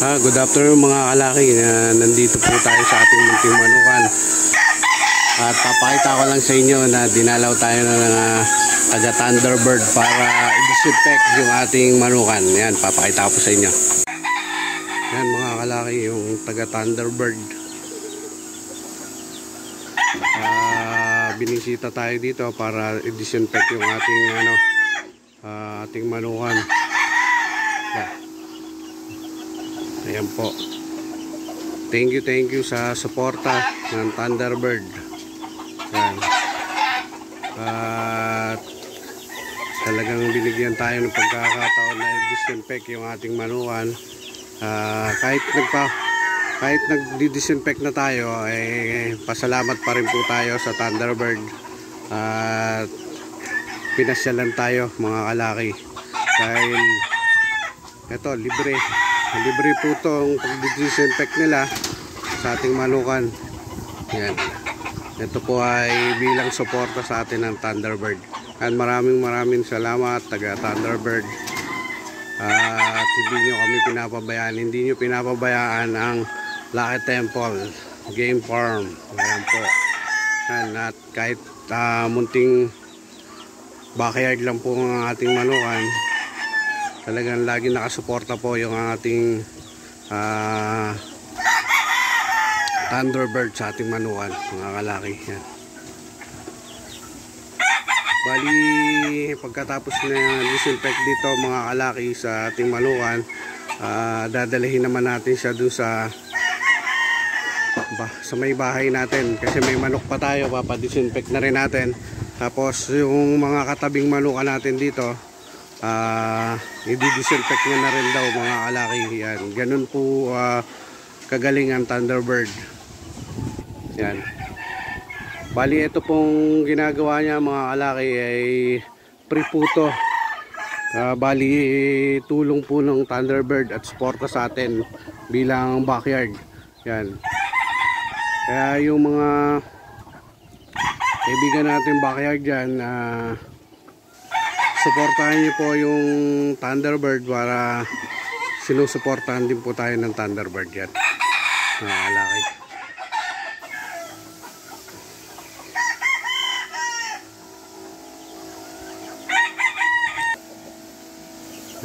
Good afternoon mga kalaki. Nandito po tayo sa ating munting manukan. At papakita ko lang sa inyo na dinalaw tayo ng taga Thunderbird para i-disinfect yung ating manukan. Yan, papakita ko sa inyo. Yan mga kalaki, yung taga Thunderbird. Binisita tayo dito para i-disinfect yung ating ating manukan. Yan. Ayan po. Thank you sa suporta ng Thunderbird. Ayan. At talagang binigyan tayo ng pagkakataon na i-disinfect yung ating manukan. Kahit nagdi-disinfect na tayo, pasalamat pa rin po tayo sa Thunderbird. At pinasyalan tayo mga kalaki. Dahil ito, libre po itong pag-disinfect nila sa ating manukan. Yan. Ito po ay bilang suporta sa atin ng Thunderbird. At maraming salamat taga Thunderbird. At hindi nyo kami pinapabayaan. Hindi nyo pinapabayaan ang Lucky Temple Game Farm. Ayan po. Yan. At kahit munting backyard lang po ang ating manukan, talagang lagi nakasuporta po yung ating Thunderbird sa ating manukan mga kalaki. Yan. Bali pagkatapos na disinfect dito mga kalaki sa ating manukan, dadalhin naman natin siya dun sa may bahay natin kasi may manok pa tayo. Papadisinfect na rin natin. Tapos yung mga katabing manukan natin dito, i-disinfect niya na rin daw mga kalaki. Yan. Ganun po kagaling ang Thunderbird. Yan. Bali ito pong ginagawa niya mga kalaki ay pre-puto. Bali tulong po ng Thunderbird at suporta sa atin bilang backyard. Yan. Kaya yung mga kaibigan natin backyard dyan, suportahan niyo po yung Thunderbird para sinusuportahan din po tayo ng Thunderbird yan. Kalaki.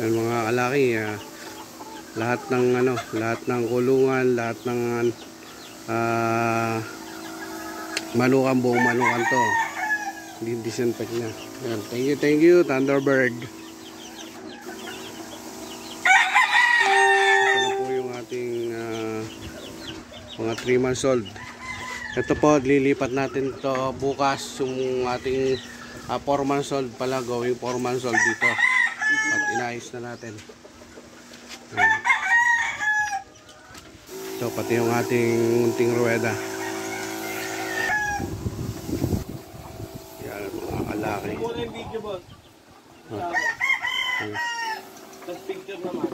Yan mga kalaki, lahat ng kulungan, lahat ng manukan, buong manukan to disinfect niya. Yan. Thank you Thunderbird. Ito na po yung ating mga 3 months old. Ito po, lilipat natin ito bukas. Yung ating 4 months old pala, going 4 months old dito. At inayos na natin. Yan. Ito pati yung ating munting ruweda. Laki. Ito yung video boss. Tapos picture naman.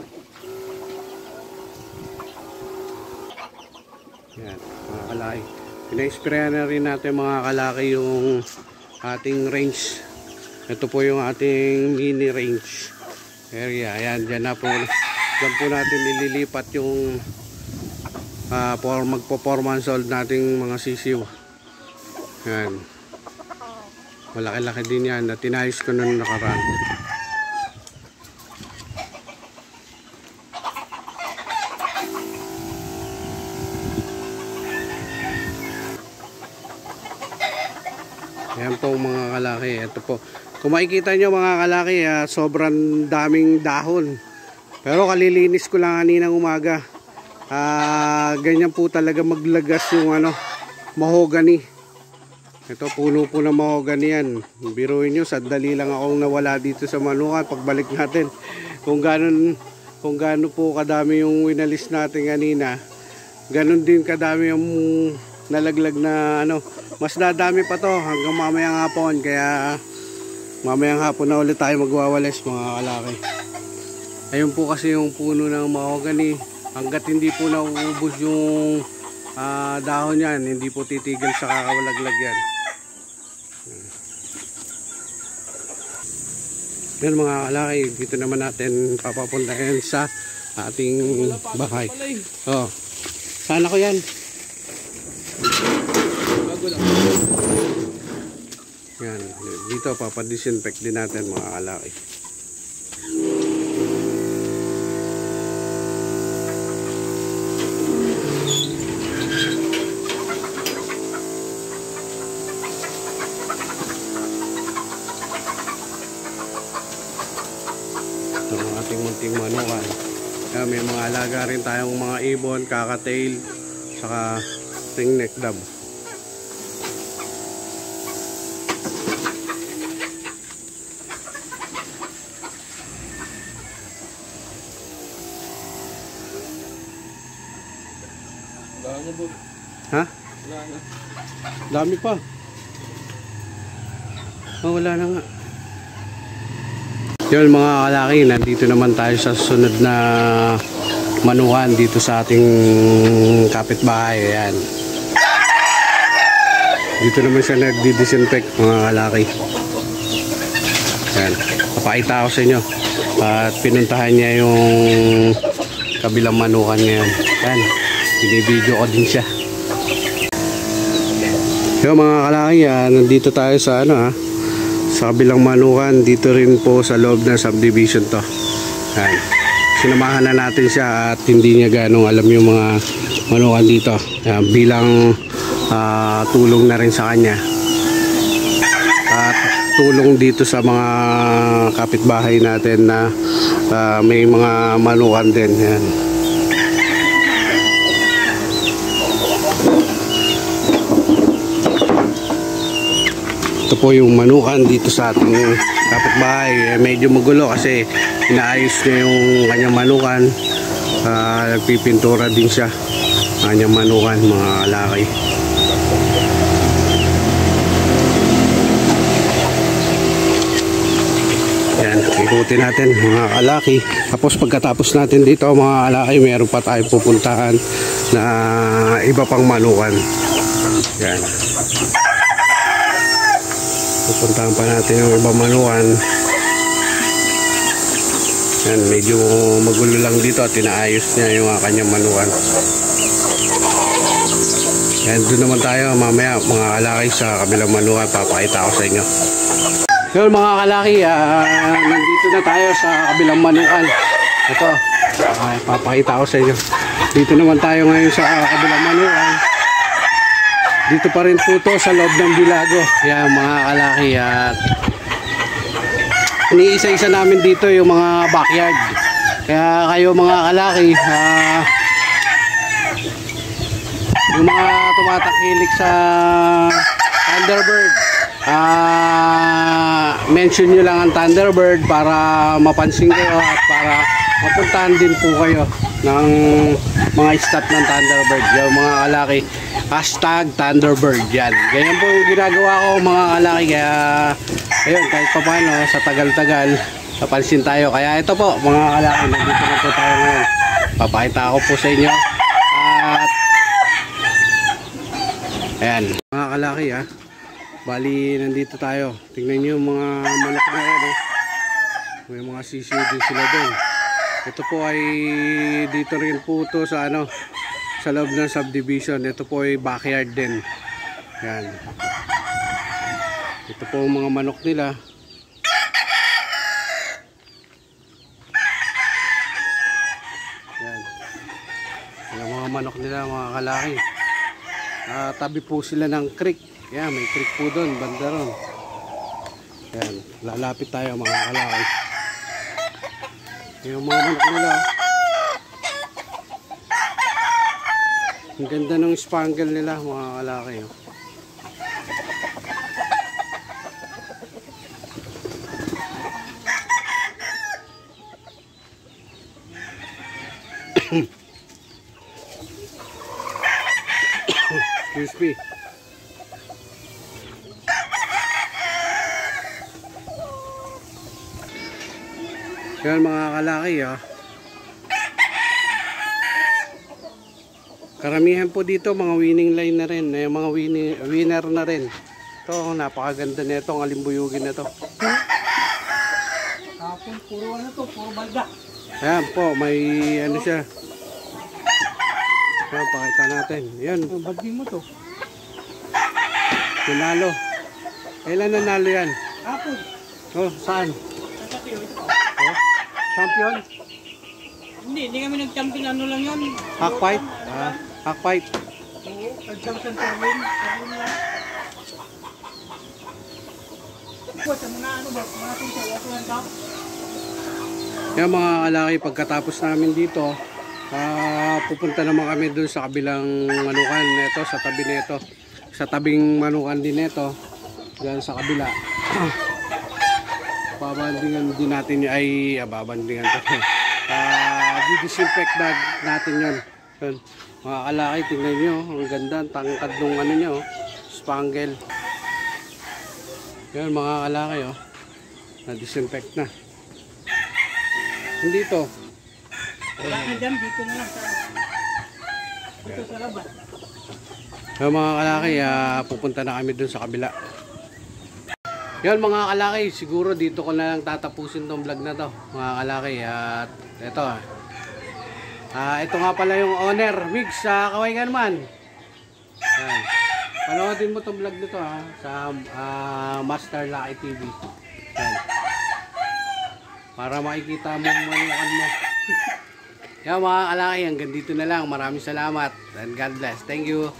Yan, mga kalaki. Pina-sprayan na rin natin mga kalaki yung ating range. Ito po yung ating mini range area. Ayan, dyan po natin nililipat yung magpo-4 months old nating mga sisiw. Yan. Malaki-laki din yan at tinayos ko nung nakaraan. Ayan po mga kalaki. Ito po. Kung makikita nyo mga kalaki, sobrang daming dahon. Pero kalilinis ko lang kaninang umaga. Ganyan po talaga maglagas yung mahogany. Ito puno po ng mahogany yan. Biruin nyo, sandali lang akong nawala dito sa manukan. Pagbalik natin kung gaano po kadami yung winalis natin kanina, ganon din kadami yung nalaglag na mas dadami pa to hanggang mamayang hapon. Kaya mamayang hapon na ulit tayo magwawalis mga kalaki. Ayun po kasi yung puno ng mahogany, hanggat hindi po nauubos yung dahon yan, hindi po titigil sa kakawalaglag yan. Yan mga kalaki, dito naman natin papapuntahin sa ating bahay. Oh. Sana ko yan. Bago lang. Yan. Dito papadisinfect din natin mga kalaki. Ito ang ating munting manukan. May mga alaga rin tayong mga ibon, kakatail, saka ringneck dove. Wala na, Bob. Ha? Wala na. Dami pa. Oh, wala na nga. Yun mga kalaki, nandito naman tayo sa sunod na manukan dito sa ating kapitbahay. Ayan. Dito naman siya nagdi-disinfect mga kalaki. Ayan. Papakita ako sa inyo. At pinuntahan niya yung kabilang manukan ngayon. Ayan. Binibideo ko din siya. Yung mga kalaki, nandito tayo sa sa kabilang manukan, dito rin po sa loob ng subdivision to. Ayan. Sinamahan na natin siya at hindi niya ganong alam yung mga manukan dito. Ayan, bilang tulong na rin sa kanya. At tulong dito sa mga kapitbahay natin na may mga manukan din. Ayan. Ito po yung manukan dito sa ating kapitbahay. Medyo magulo kasi inaayos niya yung kanyang manukan. Nagpipintura din siya kanyang manukan mga kalaki. Yan, ikutin natin mga kalaki. Tapos pagkatapos natin dito mga kalaki, meron pa tayong pupuntahan na iba pang manukan. Yan. Pupuntahan pa natin yung ibang manukan. Yan, medyo magulo lang dito at inaayos niya yung kanyang manukan. Yan, doon naman tayo mamaya mga kalaki sa kabilang manukan. Papakita ko sa inyo. Yun mga kalaki, nandito na tayo sa kabilang manukan. Ito, papakita ko sa inyo. Dito naman tayo ngayon sa kabilang manukan. Dito pa rin po ito sa loob ng bilago. Yan mga kalaki. At iniisa-isa namin dito yung mga backyard. Kaya kayo mga kalaki, yung mga tumatakilik sa Thunderbird, mention nyo lang ang Thunderbird para mapansin kayo at para mapuntahan din po kayo ng mga staff ng Thunderbird. Yung mga kalaki, hashtag Thunderbird. Yan, ganyan po yung ginagawa ko mga kalaki. Kaya ayun, kahit pa paano sa tagal-tagal napansin tayo. Kaya ito po mga kalaki, nandito na po tayo ngayon. Papakita ko po sa inyo. At ayan mga kalaki, bali nandito tayo. Tingnan nyo yung mga manok na yan, may mga sisiyo din sila doon. Ito po ay dito rin po ito sa sa loob ng subdivision. Ito po ay backyard din. Yan. Ito po ang mga manok nila. Yan. Yung mga manok nila mga kalaki. Tabi po sila ng creek. Yan, may creek po doon, banda ron. Yan, lalapit tayo mga kalaki. Yung mga manok nila. Ang ganda ng spangle nila mga kalaki. Excuse me. Yan mga kalaki, karamihan po dito mga winning line na rin, mga winner na rin. Ito, napakaganda nito ang alimbuyugin na to. Kapon, puro puro balda. Ayan po, may ano siya. Ayan, pakita natin. Yan, Bading mo to. nanalo. Kailan nanalo yan? Apo. Oh, saan? Oh, champion? Hindi kami nag-champion. Ano lang yun? Cockfight? Cockfight. Oo, nag-champion sa win. Ano lang. Sa mga ano ba? Mga tusa, wako lang daw. Yan mga kalaki, pagkatapos namin dito, pupunta naman kami dun sa kabilang manukan neto, sa tabi neto. Sa tabing manukan din neto, dyan sa kabila. Babandingan din natin ay babandingan ko. Didisinfect natin yun. Yun. Mga kalaki, tingnan nyo, ang ganda, tangkad nung ano nyo, spangle. Yan mga kalaki, oh, na-disinfect na. Hindi to. Wala na dyan, dito na lang sa... Dito sa laban. Yan mga kalaki, pupunta na kami dun sa kabila. Yan mga kalaki, siguro dito ko na lang tatapusin tong vlog na to. Mga kalaki, at ito. Ito nga pala yung owner, Migs, kaway ka naman. Yan. Panoodin mo tong vlog nito sa Master Lucky TV. Yan. Para makikita mo manukan mo. Yan mga kalaki, hanggang dito na lang. Maraming salamat and God bless. Thank you.